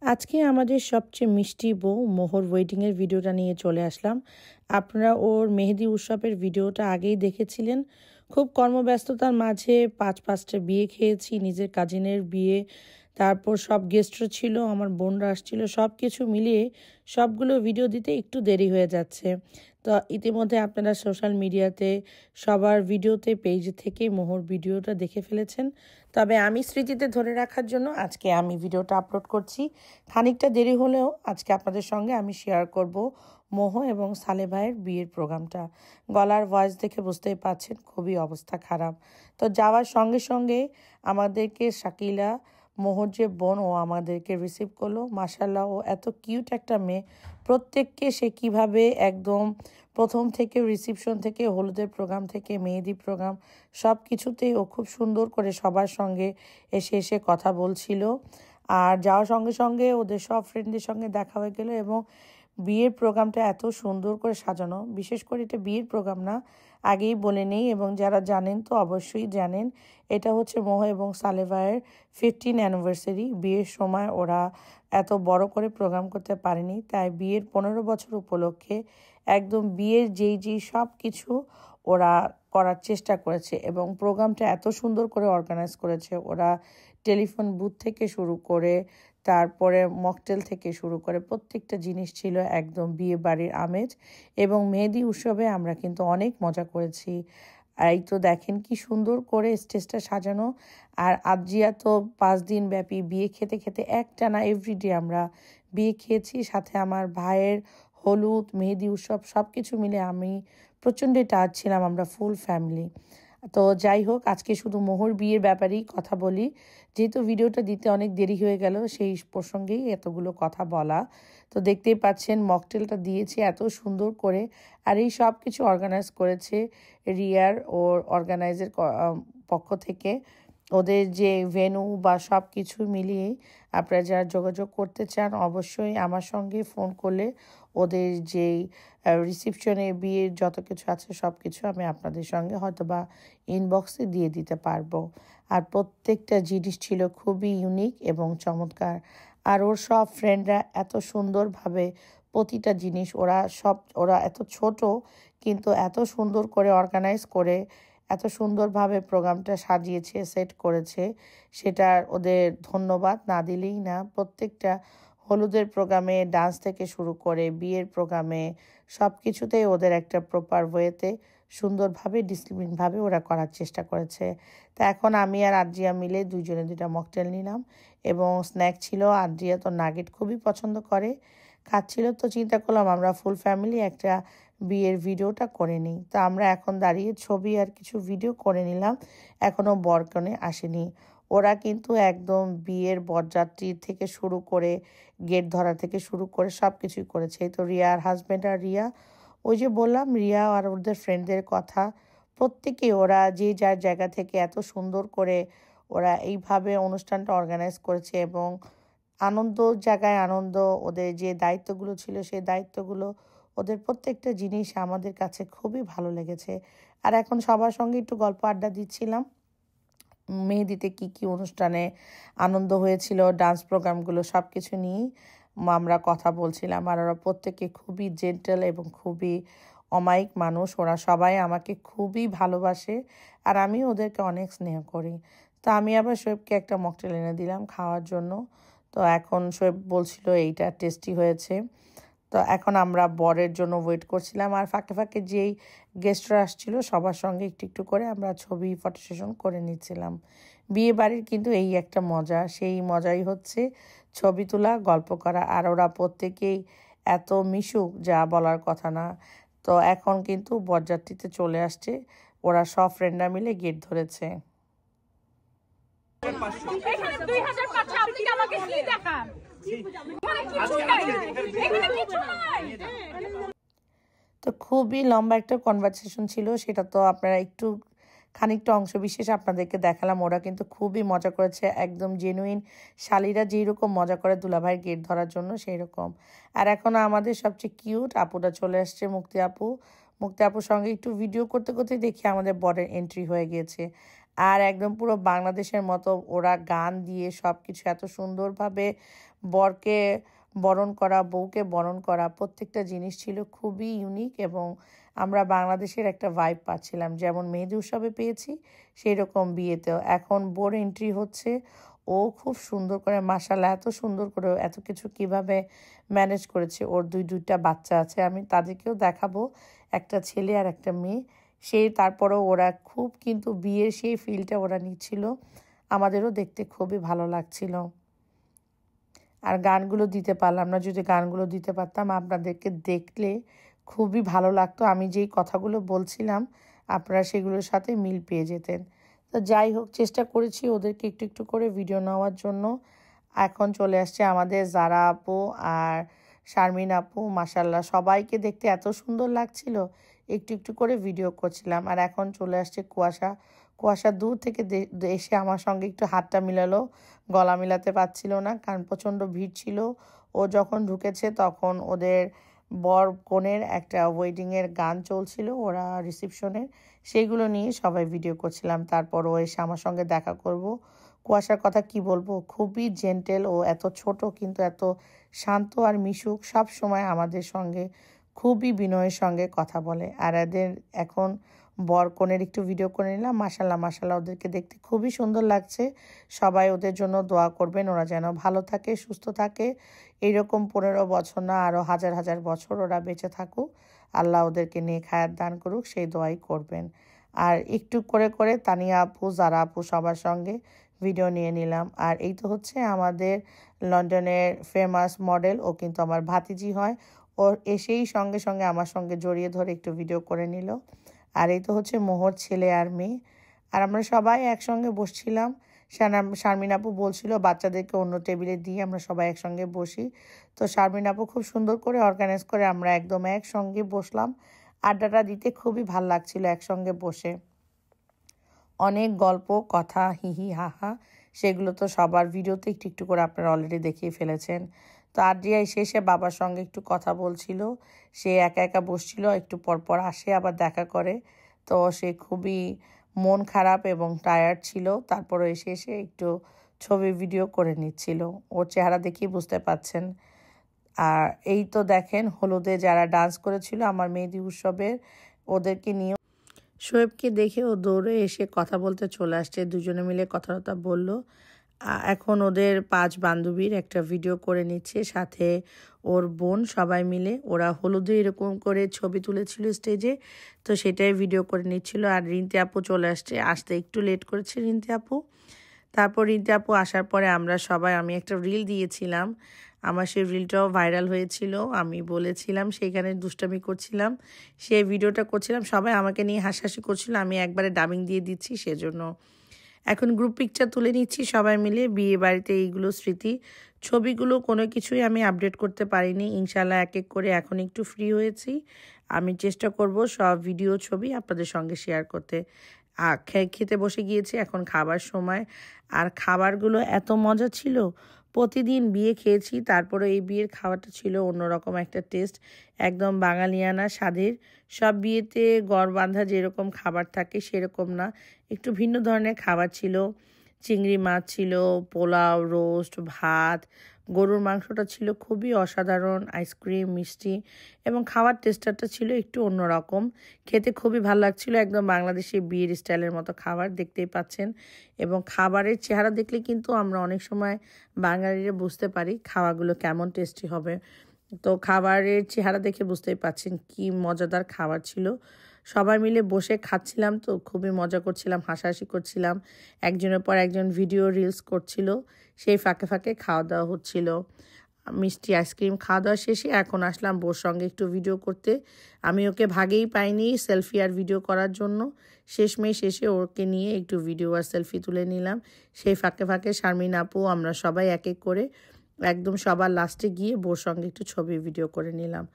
আজকে আমাদের সবচেয়ে মিষ্টি বউ মোহর ওয়েডিংয়ের ভিডিওটা নিয়ে চলে আসলাম। আপনারা ওর মেহেদি উৎসবের ভিডিওটা আগেই দেখেছিলেন। খুব কর্মব্যস্ততার মাঝে ৫টা বিয়ে খেয়েছি, নিজের কাজিনের বিয়ে, তারপর সব গেস্টরা ছিল, আমার বোনরা আসছিল, সব কিছু মিলিয়ে সবগুলো ভিডিও দিতে একটু দেরি হয়ে যাচ্ছে। তো ইতিমধ্যে আপনারা সোশ্যাল মিডিয়াতে সবার ভিডিওতে পেজ থেকে মোহর ভিডিওটা দেখে ফেলেছেন। তবে আমি স্মৃতিতে ধরে রাখার জন্য আজকে আমি ভিডিওটা আপলোড করছি। খানিকটা দেরি হলেও আজকে আপনাদের সঙ্গে আমি শেয়ার করব মোহ এবং সালে ভাইয়ের বিয়ের প্রোগ্রামটা। গলার ভয়েস দেখে বুঝতেই পারছেন খুবই অবস্থা খারাপ। তো যাওয়ার সঙ্গে সঙ্গে আমাদেরকে শাকিলা, মোহর যে বোন, ও আমাদেরকে রিসিভ করলো। মাশাল্লাহ, ও এত কিউট একটা মেয়ে। প্রত্যেককে সে কিভাবে একদম প্রথম থেকে রিসিপশন থেকে হলুদের প্রোগ্রাম থেকে মেহেদি প্রোগ্রাম সব কিছুতেই ও খুব সুন্দর করে সবার সঙ্গে এসে এসে কথা বলছিল। আর যাওয়ার সঙ্গে সঙ্গে ওদের সব ফ্রেন্ডদের সঙ্গে দেখা হয়ে গেল এবং বিয়ের প্রোগ্রামটা এত সুন্দর করে সাজানো। বিশেষ করে এটা বিয়ের প্রোগ্রাম না, আগেই বলে নেই, এবং যারা জানেন তো অবশ্যই জানেন, এটা হচ্ছে মোহ এবং সালেভাইয়ের 15 অ্যানিভার্সারি। বিয়ের সময় ওরা এত বড় করে প্রোগ্রাম করতে পারেনি, তাই বিয়ের 15 বছর উপলক্ষে একদম বিয়ের যেই সব কিছু ওরা করার চেষ্টা করেছে এবং প্রোগ্রামটা এত সুন্দর করে অর্গানাইজ করেছে ওরা। টেলিফোন বুথ থেকে শুরু করে, তারপরে মকটেল থেকে শুরু করে প্রত্যেকটা জিনিস ছিল একদম বিয়ে বাড়ির আমেজ। এবং মেহেদি উৎসবে আমরা কিন্তু অনেক মজা করেছি। এই তো দেখেন কি সুন্দর করে স্টেজটা সাজানো। আর আজিয়া তো 5 দিন ব্যাপী বিয়ে খেতে খেতে একটানা এভরিডে আমরা বিয়ে খেয়েছি। সাথে আমার ভাইয়ের হলুদ, মেহেদি উৎসব সব কিছু মিলে আমি প্রচণ্ডই টায়ার্ড ছিলাম, আমরা ফুল ফ্যামিলি। তো যাই হোক, আজকে শুধু মোহর বিয়ের ব্যাপারেই কথা বলি, যেহেতু ভিডিওটা দিতে অনেক দেরি হয়ে গেল, সেই প্রসঙ্গেই এতগুলো কথা বলা। তো দেখতেই পাচ্ছেন মকটেলটা দিয়েছে এত সুন্দর করে। আর এই সব কিছু অর্গানাইজ করেছে রিয়ার ওর অর্গানাইজের পক্ষ থেকে। ওদের যে ভেন্যু বা সব কিছু মিলিয়েই আপনারা যারা যোগাযোগ করতে চান অবশ্যই আমার সঙ্গে ফোন করলে ওদের যেই রিসিপশনে বিয়ের যত কিছু আছে সব কিছু আমি আপনাদের সঙ্গে হয়তো বা ইনবক্সে দিয়ে দিতে পারবো। আর প্রত্যেকটা জিনিস ছিল খুবই ইউনিক এবং চমৎকার। আর ওর সব ফ্রেন্ডরা এত সুন্দরভাবে প্রতিটা জিনিস, ওরা এত ছোট কিন্তু এত সুন্দর করে অর্গানাইজ করে এত সুন্দরভাবে প্রোগ্রামটা সাজিয়েছে, সেট করেছে, সেটার ওদের ধন্যবাদ না দিলেই না। প্রত্যেকটা হলুদের প্রোগ্রামে ডান্স থেকে শুরু করে বিয়ের প্রোগ্রামে সব কিছুতেই ওদের একটা প্রপার ওয়েতে সুন্দরভাবে ডিসিপ্লিনভাবে ওরা করার চেষ্টা করেছে। তা এখন আমি আর আদ্রিয়া মিলে দুইজনে দুইটা মকটেল নিলাম এবং স্ন্যাক ছিল। আদ্রিয়া তো নাগেট খুবই পছন্দ করে, খাচ্ছিল। তো চিন্তা করলাম আমরা ফুল ফ্যামিলি একটা বিয়ের ভিডিওটা করে নিই। তো আমরা এখন দাঁড়িয়ে ছবি আর কিছু ভিডিও করে নিলাম। এখনও বরকনে আসেনি। ওরা কিন্তু একদম বিয়ের বরযাত্রী থেকে শুরু করে গেট ধরা থেকে শুরু করে সব কিছুই করেছে। তো রিয়ার হাজব্যান্ড আর রিয়া, ওই যে বললাম রিয়া আর ওদের ফ্রেন্ডদের কথা, প্রত্যেকে ওরা যে যার জায়গা থেকে এত সুন্দর করে ওরা এইভাবে অনুষ্ঠানটা অর্গানাইজ করেছে এবং আনন্দ জায়গায় আনন্দ। ওদের যে দায়িত্বগুলো ছিল সেই দায়িত্বগুলো, ওদের প্রত্যেকটা জিনিস আমাদের কাছে খুবই ভালো লেগেছে। আর এখন সবার সঙ্গে একটু গল্প আড্ডা দিচ্ছিলাম মেহেদিতে কি অনুষ্ঠানে আনন্দ হয়েছিল, ডান্স প্রোগ্রামগুলো সব কিছু নিয়েই আমরা কথা বলছিলাম। আর ওরা প্রত্যেকে খুবই জেন্টেল এবং খুবই অমায়িক মানুষ। ওরা সবাই আমাকে খুবই ভালোবাসে আর আমি ওদেরকে অনেক স্নেহ করি। তো আমি আবার শোয়েবকে একটা মকটেল এনে দিলাম খাওয়ার জন্য। তো এখন শোয়েব বলছিল এইটা টেস্টি হয়েছে। তো এখন আমরা বরের জন্য ওয়েট করছিলাম আর ফাঁকে ফাঁকে যেই গেস্টরা আসছিল সবার সঙ্গে একটু একটু করে আমরা ছবি ফটো সেশন করে নিচ্ছিলাম। বিয়ে বাড়ির কিন্তু এই একটা মজা, সেই মজাই হচ্ছে ছবি তোলা, গল্প করা। আর ওরা প্রত্যেকেই এত মিশুক যা বলার কথা না। তো এখন কিন্তু বরযাত্রীতে চলে আসছে, ওরা সব ফ্রেন্ডরা মিলে গেট ধরেছে। তো খুবই লম্বা একটা কনভারসেশন ছিল, সেটা তো আপনারা একটু খানিকটা অংশ বিশেষ আপনাদেরকে দেখালাম। ওরা কিন্তু খুবই মজা করেছে, একদম জেনুইন শালিরা যেই রকম মজা করে দুলাভাইয়ের গেট ধরার জন্য সেই রকম। আর এখন আমাদের সবচেয়ে কিউট আপুটা চলে আসছে, মুক্তি আপুর সঙ্গে একটু ভিডিও করতে করতে দেখি আমাদের বরের এন্ট্রি হয়ে গিয়েছে। আর একদম পুরো বাংলাদেশের মতো ওরা গান দিয়ে সব কিছু এত সুন্দরভাবে বরকে বরণ করা, বউকে বরণ করা, প্রত্যেকটা জিনিস ছিল খুবই ইউনিক এবং আমরা বাংলাদেশের একটা ভাইব পাচ্ছিলাম। যেমন মেহেদি উৎসবে পেয়েছি সেই রকম বিয়েতেও। এখন বোর এন্ট্রি হচ্ছে, ও খুব সুন্দর করে, মাশাআল্লাহ এত সুন্দর করে এত কিছু কিভাবে ম্যানেজ করেছে। ওর দুইটা বাচ্চা আছে, আমি তাদেরকেও দেখাবো, একটা ছেলে আর একটা মেয়ে। তারপরেও ওরা খুব কিন্তু বিয়ের সেই ফিলটা ওরা নিচ্ছিল, আমাদেরও দেখতে খুবই ভালো লাগছিল। আর গানগুলো দিতে পারলাম না, যদি গানগুলো দিতে পারতাম আপনাদেরকে দেখলে খুবই ভালো লাগতো। আমি যেই কথাগুলো বলছিলাম আপনারা সেগুলোর সাথে মিল পেয়ে যেতেন। তো যাই হোক, চেষ্টা করেছি ওদেরকে একটু একটু করে ভিডিও নেওয়ার জন্য। এখন চলে আসছে আমাদের জারা আপু আর শারমিন আপু, মাশাআল্লাহ সবাইকে দেখতে এত সুন্দর লাগছিল, একটু একটু করে ভিডিও করছিলাম। আর এখন চলে আসছে কুয়াশা দূর থেকে এসে আমার সঙ্গে একটু হাতটা মিলালো, গলা মিলাতে পারছিল না কারণ প্রচণ্ড ভিড় ছিল। ও যখন ঢুকেছে তখন ওদের বর কনের একটা ওয়েডিংয়ের গান চলছিল, ওরা রিসেপশনের, সেইগুলো নিয়ে সবাই ভিডিও করছিলাম। তারপর ও এসে আমার সঙ্গে দেখা করব। কুয়াশার কথা কি বলবো, খুবই জেন্টেল, ও এত ছোট কিন্তু এত শান্ত আর মিশুক, সব সময় আমাদের সঙ্গে খুবই বিনয়ের সঙ্গে কথা বলে। আর এদের এখন বর কনের একটু ভিডিও করে নিলাম। মাশাআল্লাহ ওদেরকে দেখতে খুবই সুন্দর লাগছে। সবাই ওদের জন্য দোয়া করবেন, ওরা যেন ভালো থাকে, সুস্থ থাকে, এইরকম 15 বছর না আরও হাজার হাজার বছর ওরা বেঁচে থাকুক, আল্লাহ ওদেরকে নেক হায়াত দান করুক, সেই দোয়াই করবেন। আর একটু করে করে তানিয়া আপু, জারা আপু সবার সঙ্গে ভিডিও নিয়ে নিলাম। আর এই তো হচ্ছে আমাদের লন্ডনের ফেমাস মডেল, ও কিন্তু আমার ভাতিজি হয়। ও এসেই সঙ্গে সঙ্গে আমার সঙ্গে জড়িয়ে ধরে একটু ভিডিও করে নিল। আর এই তো হচ্ছে মোহর ছেলে আর মেয়ে। আর আমরা সবাই একসঙ্গে বসছিলাম। শারমিন আপু বলছিল বাচ্চাদেরকে অন্য টেবিলে দিয়ে আমরা সবাই একসঙ্গে বসি। তো শারমিন আপু খুব সুন্দর করে অর্গানাইজ করে আমরা একদম একসঙ্গে বসলাম। আড্ডাটা দিতে খুবই ভাল লাগছিল একসঙ্গে বসে। অনেক গল্প কথা, হিহি হাহা, সেগুলো তো সবার ভিডিওতে একটু একটু করে আপনারা অলরেডি দেখিয়ে ফেলেছেন। তো আদ্রিয়া এসে বাবার সঙ্গে একটু কথা বলছিল। সে একা একা বসছিল, একটু পরপর আসে আবার দেখা করে। তো সে খুবই মন খারাপ এবং টায়ার্ড ছিল, তারপরে এসে একটু ছবি ভিডিও করে নিচ্ছিল। ওর চেহারা দেখেই বুঝতে পাচ্ছেন। আর এই তো দেখেন হলুদে যারা ডান্স করেছিল আমার মেহেদি উৎসবের, ওদেরকে নিয়ে শোয়েবকে দেখে ও দৌড়ে এসে কথা বলতে চলে আসছে। দুজনে মিলে কথাবার্তা বলল। এখন ওদের 5 বান্ধবীর একটা ভিডিও করে নিচ্ছে, সাথে ওর বোন, সবাই মিলে ওরা হলুদে এরকম করে ছবি তুলেছিল স্টেজে, তো সেটাই ভিডিও করে নিচ্ছিল। আর রিন্তি আপু চলে আসতে একটু লেট করেছে রিন্তি আপু। তারপর রিন্তি আপু আসার পরে আমি একটা রিল দিয়েছিলাম, আমার সেই রিলটাও ভাইরাল হয়েছিল। আমি বলেছিলাম সেইখানে দুষ্টামি করছিলাম, সেই ভিডিওটা করছিলাম, সবাই আমাকে নিয়ে হাসাহাসি করছিল, আমি একবারে ডাবিং দিয়ে দিচ্ছি সেজন্য। এখন গ্রুপ পিকচার তুলে নিচ্ছি সবাই মিলে, বিয়ে বাড়িতে এইগুলো স্মৃতি। ছবিগুলো কোনো কিছুই আমি আপডেট করতে পারিনি, ইনশাল্লাহ এক এক করে এখন একটু ফ্রি হয়েছি, আমি চেষ্টা করব সব ভিডিও ছবি আপনাদের সঙ্গে শেয়ার করতে। খেতে বসে গিয়েছি, এখন খাবার সময়। আর খাবারগুলো এত মজা ছিল, প্রতিদিন বিয়ে খেয়েছি, তারপরে এই বিয়ের খাবারটা ছিল অন্যরকম একটা টেস্ট, একদম বাঙালিয়ানা স্বাদের। সব বিয়েতে গড় বাঁধা যেরকম খাবার থাকে সেরকম না, একটু ভিন্ন ধরনের খাবার ছিল। চিংড়ি মাছ ছিল, পোলাও, রোস্ট, ভাত, গরুর মাংসটা ছিল খুবই অসাধারণ, আইসক্রিম, মিষ্টি, এবং খাওয়ার টেস্টারটা ছিল একটু অন্যরকম। খেতে খুবই ভালো লাগছিল, একদম বাংলাদেশি বিয়ের স্টাইলের মতো খাবার, দেখতেই পাচ্ছেন। এবং খাবারের চেহারা দেখলে কিন্তু আমরা অনেক সময় বাঙালিরা বুঝতে পারি খাওয়াগুলো কেমন টেস্টি হবে। তো খাবারের চেহারা দেখে বুঝতেই পাচ্ছেন কি মজাদার খাবার ছিল। সবাই মিলে বসে খাচ্ছিলাম, তো খুবই মজা করছিলাম, হাসাহাসি করছিলাম, একজনের পর একজন ভিডিও রিলস করছিল, সেই ফাঁকে ফাঁকে খাওয়া দাওয়া হচ্ছিল। মিষ্টি আইসক্রিম খাওয়া দাওয়া শেষে এখন আসলাম বোর সঙ্গে একটু ভিডিও করতে। আমি ওকে ভাগেই পাইনি সেলফি আর ভিডিও করার জন্য, শেষে ওকে নিয়ে একটু ভিডিও আর সেলফি তুলে নিলাম। সেই ফাঁকে ফাঁকে শারমিন আপু, আমরা সবাই এক এক করে একদম সবার লাস্টে গিয়ে বোর সঙ্গে একটু ছবি ভিডিও করে নিলাম।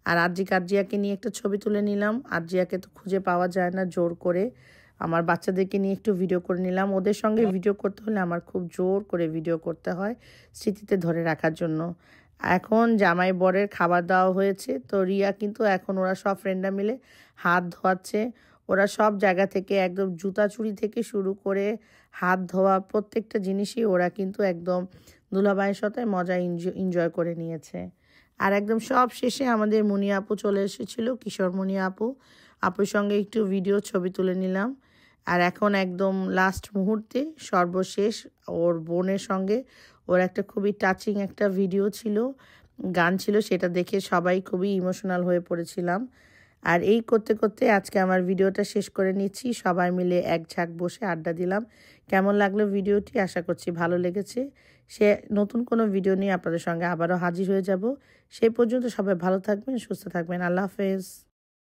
আর আরজিয়াকে নিয়ে একটা ছবি তুলে নিলাম। আরজিয়াকে তো খুঁজে পাওয়া যায় না, জোর করে আমার বাচ্চাদেরকে নিয়ে একটু ভিডিও করে নিলাম। ওদের সঙ্গে ভিডিও করতে হলে আমার খুব জোর করে ভিডিও করতে হয় স্মৃতিতে ধরে রাখার জন্য। এখন জামাই বরের খাবার দেওয়া হয়েছে, তো রিয়া কিন্তু এখন ওরা সব ফ্রেন্ডরা মিলে হাত ধোয়াচ্ছে। ওরা সব জায়গা থেকে একদম জুতা চুরি থেকে শুরু করে হাত ধোয়া প্রত্যেকটা জিনিসই ওরা কিন্তু একদম দুলাভাইয়ের সাথে মজা এনজয় করে নিয়েছে। আর একদম সব শেষে আমাদের মুনি আপু চলে এসেছিল, কিশোর মুনি আপু। আপুর সঙ্গে একটু ভিডিও ছবি তুলে নিলাম। আর এখন একদম লাস্ট মুহূর্তে সর্বশেষ ওর বোনের সঙ্গে ওর একটা খুবই টাচিং একটা ভিডিও ছিল, গান ছিল, সেটা দেখে সবাই খুবই ইমোশনাল হয়ে পড়েছিলাম। আর এই করতে করতে আজকে আমার ভিডিওটা শেষ করে নিচ্ছি। সবাই মিলে এক ঝাঁক বসে আড্ডা দিলাম। কেমন লাগলো ভিডিওটি? আশা করছি ভালো লেগেছে। নতুন কোনো ভিডিও নিয়ে আপনাদের সঙ্গে আবারও হাজির হয়ে যাব। সেই পর্যন্ত সবাই ভালো থাকবেন, সুস্থ থাকবেন। আল্লাহ হাফেজ।